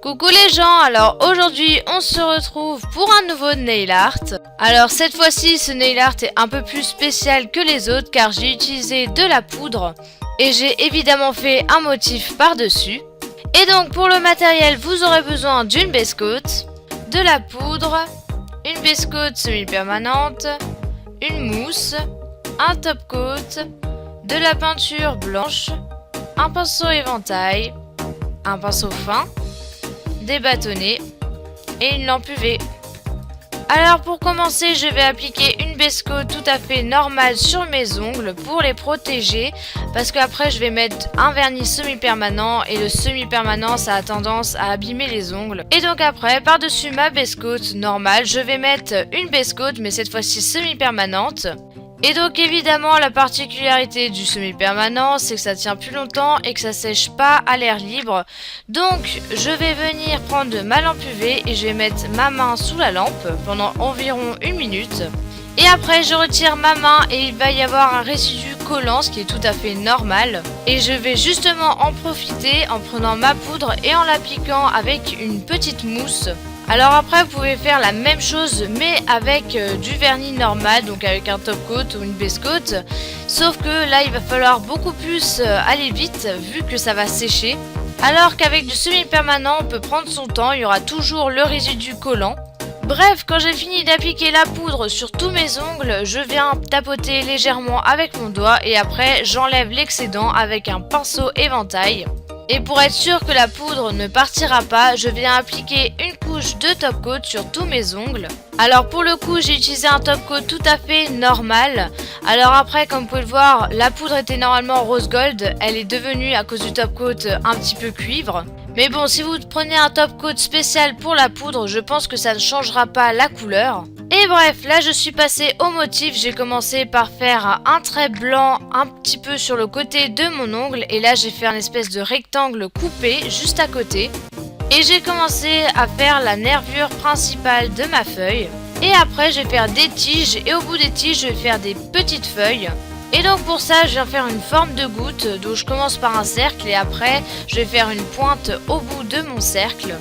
Coucou les gens, alors aujourd'hui on se retrouve pour un nouveau nail art. Alors cette fois-ci ce nail art est un peu plus spécial que les autres car j'ai utilisé de la poudre et j'ai évidemment fait un motif par-dessus. Et donc pour le matériel vous aurez besoin d'une base coat, de la poudre, une base coat semi-permanente, une mousse, un top coat, de la peinture blanche, un pinceau éventail, un pinceau fin, des bâtonnets et une lampe UV. Alors pour commencer, je vais appliquer une base coat tout à fait normale sur mes ongles pour les protéger parce qu'après je vais mettre un vernis semi-permanent et le semi-permanent ça a tendance à abîmer les ongles. Et donc après, par-dessus ma base coat normale, je vais mettre une base coat mais cette fois-ci semi-permanente. Et donc évidemment la particularité du semi-permanent c'est que ça tient plus longtemps et que ça sèche pas à l'air libre. Donc je vais venir prendre ma lampe UV et je vais mettre ma main sous la lampe pendant environ 1 minute. Et après je retire ma main et il va y avoir un résidu collant, ce qui est tout à fait normal. Et je vais justement en profiter en prenant ma poudre et en l'appliquant avec une petite mousse. Alors après vous pouvez faire la même chose mais avec du vernis normal, donc avec un top coat ou une base coat. Sauf que là il va falloir beaucoup plus aller vite vu que ça va sécher. Alors qu'avec du semi-permanent on peut prendre son temps, il y aura toujours le résidu collant. Bref, quand j'ai fini d'appliquer la poudre sur tous mes ongles, je viens tapoter légèrement avec mon doigt et après j'enlève l'excédent avec un pinceau éventail. Et pour être sûr que la poudre ne partira pas, je viens appliquer une couche de top coat sur tous mes ongles. Alors pour le coup, j'ai utilisé un top coat tout à fait normal. Alors après, comme vous pouvez le voir, la poudre était normalement rose gold. Elle est devenue, à cause du top coat, un petit peu cuivre. Mais bon, si vous prenez un top coat spécial pour la poudre, je pense que ça ne changera pas la couleur. Et bref, là je suis passée au motif, j'ai commencé par faire un trait blanc un petit peu sur le côté de mon ongle. Et là j'ai fait un espèce de rectangle coupé juste à côté. Et j'ai commencé à faire la nervure principale de ma feuille. Et après je vais faire des tiges et au bout des tiges je vais faire des petites feuilles. Et donc pour ça je viens faire une forme de goutte, donc je commence par un cercle et après je vais faire une pointe au bout de mon cercle.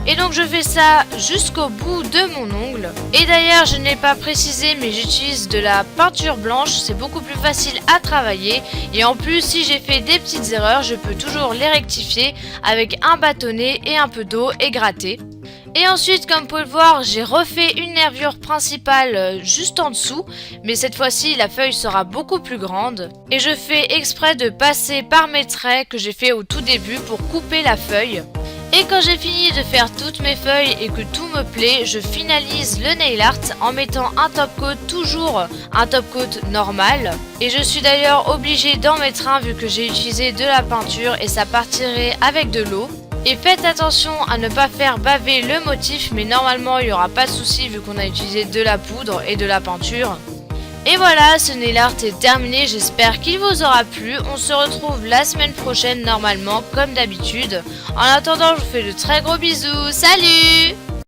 Et donc je fais ça jusqu'au bout de mon ongle. Et d'ailleurs je n'ai pas précisé mais j'utilise de la peinture blanche, c'est beaucoup plus facile à travailler. Et en plus si j'ai fait des petites erreurs je peux toujours les rectifier avec un bâtonnet et un peu d'eau et gratter. Et ensuite, comme vous pouvez le voir, j'ai refait une nervure principale juste en dessous. Mais cette fois-ci, la feuille sera beaucoup plus grande. Et je fais exprès de passer par mes traits que j'ai fait au tout début pour couper la feuille. Et quand j'ai fini de faire toutes mes feuilles et que tout me plaît, je finalise le nail art en mettant un top coat, toujours un top coat normal. Et je suis d'ailleurs obligée d'en mettre un vu que j'ai utilisé de la peinture et ça partirait avec de l'eau. Et faites attention à ne pas faire baver le motif, mais normalement il n'y aura pas de souci vu qu'on a utilisé de la poudre et de la peinture. Et voilà, ce nail art est terminé, j'espère qu'il vous aura plu. On se retrouve la semaine prochaine normalement comme d'habitude. En attendant, je vous fais de très gros bisous, salut!